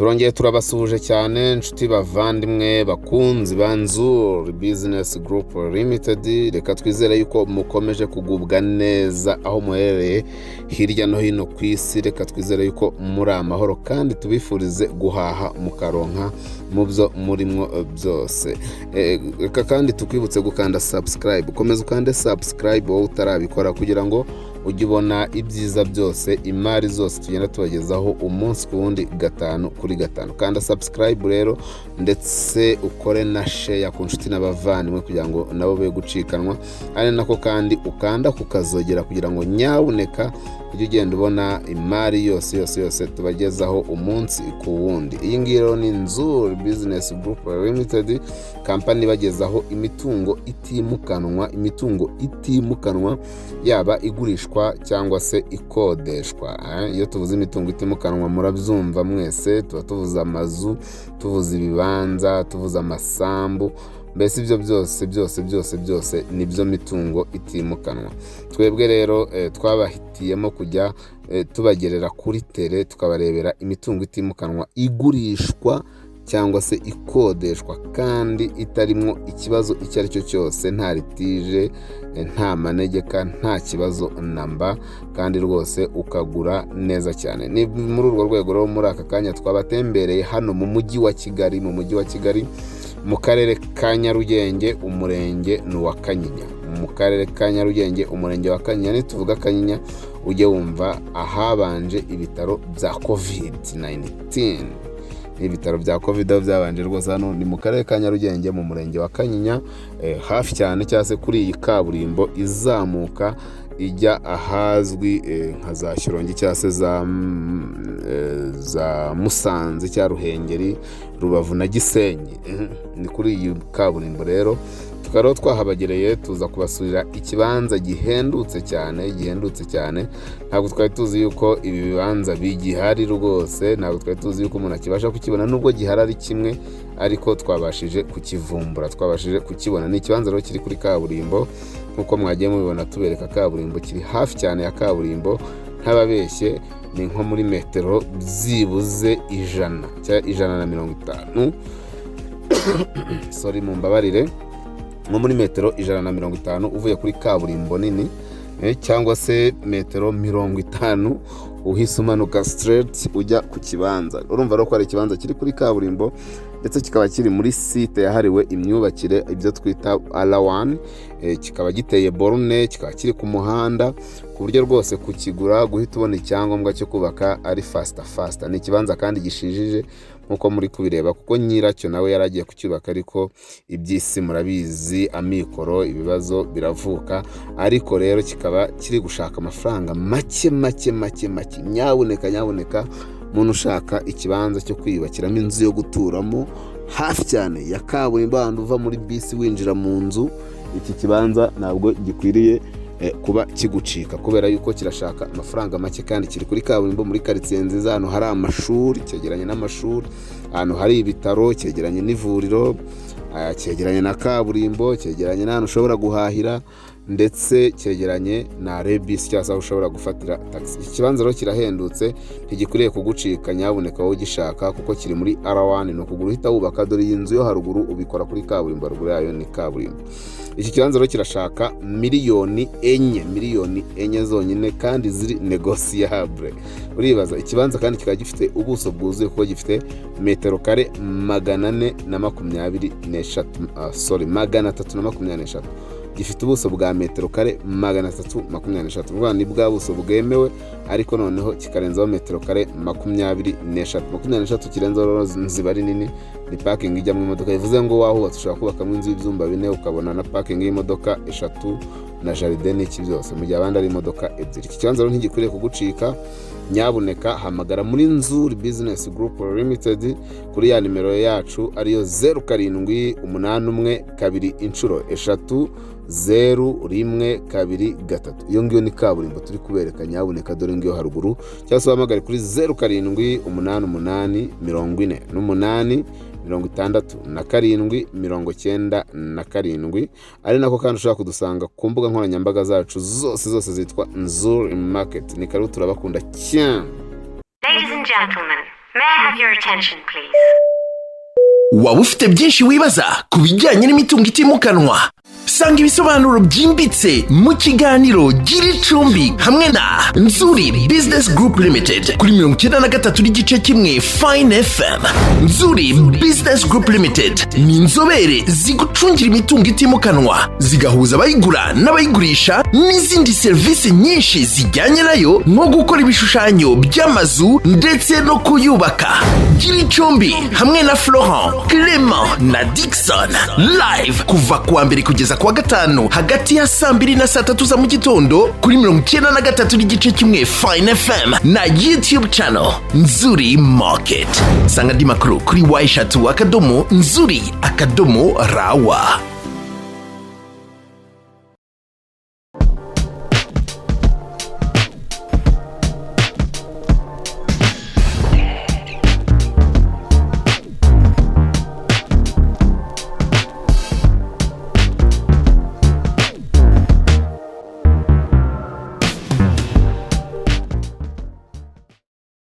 turongeye turabasuhuje cyane inshuti bavandimwe bakunzi banzur business group limited. Reka twizere yuko mukomeje kugubwa neza aho muherereye hirya no hino ku isi. Reka twizere yuko muri amahoro kandi tubifurize guhaha mukaronka mu byo murimo byose. Reka kandi tukwibutse gukanda subscribe, komeza ukande subscribe wowe utarabikora kugira ngo ujye ubona ibyiza byose, imari zose tugenda tubagezaho umunsi ku wundi gatanu kuri gatanu. Kanda subscribe rero ndetse ukore na share ku nshuti n'abavandimwe kugira ngo nabo be gucikanwa, ari nako kandi ukanda kukazogera kugira ngo nyabuneka ujye ugenda ubona imari yose tubagezaho umunsi ku wundi. Iyi ngiro ni Nzur Business Group Limited, company bagezaho imitungo itimukanwa yaba igurishwa cyangwa se ikodeshwa. Iyo tuvuze imitungo itimukanwa murabyumva mwese, tuba tuvuze amazu, tuvuze ibibanza, tuvuze amasambu, mbese ibyo byose nibyo mitungo itimukanwa. Twebwe rero twabahitiyemo kujya tubagerera kuri tele tukabarebera imitungo itimukanwa igurishwa cyangwa se ikodeshwa kandi itarimo ikibazo icyo ari cyo cyose, nta litije, nta nta kibazo namba, kandi rwose ukagura neza cyane. Ni muri urwo rwego rero muri aka kanya twabatembereye hano mu mujyi wa Kigali, mu karere ka Nyarugenge, umurenge ni wa Kanyinya. Mu karere ka Nyarugenge, umurenge wa Kanyinya. Nituvuga Kanyinya ujye wumva ahabanje ibitaro bya COVID-19. Ibitaro bya COVID byabanje rwose hano ni mu karere ka Nyarugenge mu murenge wa Kanyinya, hafi cyane cyangwa se kuri iyi kaburimbo izamuka ijya ahazwi nka za Shyorongi cyangwa se za Musanze cya Ruhengeri, Rubavu na Gisenyi. Ni kuri iyi kaburimbo rero tukaba twahabagereye tuza kubasurira ikibanza gihendutse cyane. Ntabwo twari tuzi yuko ibi bibanza bigihari rwose, ntabwo twari tuzi yuko umuntu akibasha kukibona nubwo gihari ari kimwe, ariko twabashije kukivumbura, twabashije kukibona. Ni ikibanza rero kiri kuri kaburimbo nkuko mwagiye mubibona tubereka kaburimbo, kiri hafi cyane ya kaburimbo. Ntababeshye ni nko muri metero byibuze 150 sorry mumbabarire, nko muri metero 150 uvuye kuri kaburimbo nini, cyangwa se metero 50 uhise umanuka straight ujya ku kibanza. Urumva rero ko ari ikibanza kiri kuri kaburimbo ndetse kikaba kiri muri site yahariwe imyubakire, ibyo twita R1. Kikaba giteye borne, kikaba kiri ku muhanda ku buryo rwose kukigura guhita ubona icyangombwa cyo kubaka ari fast. Ni ikibanza kandi gishijije nkuko muri kubireba, kuko nyiracyo nawe yaragiye kucyubaka, ariko iby'isi murabizi, amikoro, ibibazo biravuka. Ariko rero kikaba kiri gushaka amafaranga make. Nyabuneka umuntu ushaka ikibanza cyo kwiyubakiramo inzu yo guturamo hafi cyane ya kaburimbo, ahantu uva muri bisi winjira mu nzu, iki kibanza ntabwo gikwiriye kuba kigucika, kubera yuko kirashaka amafaranga make kandi kiri kuri kaburimbo muri quartier nziza, ahantu hari amashuri, cyegeranye n'amashuri, ahantu hari ibitaro, cyegeranye n'ivuriro, cyegeranye na kaburimbo, cyegeranye n'ahantu ushobora guhahira, ndetse cyegeranye na rebisi cyangwa se ushobora gufatira taxi. Ikibanza rero kirahendutse, ntigikwiriye kugucika, nyabuneka wowe ugishaka, kuko kiri muri R1. No kugura uhita wubaka, dore iyi nzu yo haruguru ubikora kuri kaburimbo, haruguru yayo ni kaburimbo. Iki kibanza rero kirashaka miliyoni 4 zonyine kandi ziri negotiable. Uribaza ikibanza kandi kikaba gifite ubuso bwuzuye, kuko gifite metero kare 323. Gifite ubuso bwa metero kare 323. Urumva ni bwa buso bwemewe, ariko noneho kikarenzaho metero kare 23. Kirenzaho ziba ari nini, ni parking ijyamo imodoka. Bivuze ngo wahubatse ushobora kubakamo inzu y'ibyumba 4 ukabona na parking y'imodoka 3 na jardin n'iki byose, mu gihe abandi ari imodoka 2. Iki kibanza rero ntigikwiriye kugucika, nyabuneka hamagara muri Nzur Business Group Limited kuri ya nimero yacu ariyo 0712 Iyo ngiyo ni kaburimbo turi kubereka, nyabuneka dore ngiyo haruguru, cyangwa se wahamagare kuri 0788486797, ari nako kandi ushobora kudusanga ku mbuga nkoranyambaga zacu zose zitwa Nzur Market. Ni karibu, turabakunda cyane. Ladies and gentlemen, May I have your attention, please? Waba ufite byinshi wibaza ku bijyanye n'imitungo itimukanwa? Sanga ibisobanuro byimbitse mu kiganiro Gira Icumbi hamwe na Nzuri Business Group Limited kuri 93.1 Fine FM. Nzuri Business Group Limited ni inzobere zigucungira imitungo itimukanwa, zigahuza abayigura n'abayigurisha n'izindi serivisi nyinshi zijyanye nayo, nko gukora ibishushanyo by'amazu ndetse no kuyubaka. Gira Icumbi hamwe na Florent, Clement na Dixon live kuva kuwa mbere kugeza kuwa gatanu hagati ya 2 na 3 za mu gitondo kuri 93.1 Fine FM na YouTube channel Nzuri Market. Sanga di makuru kuri Y-Shatu _ Nzuri _ Rawa.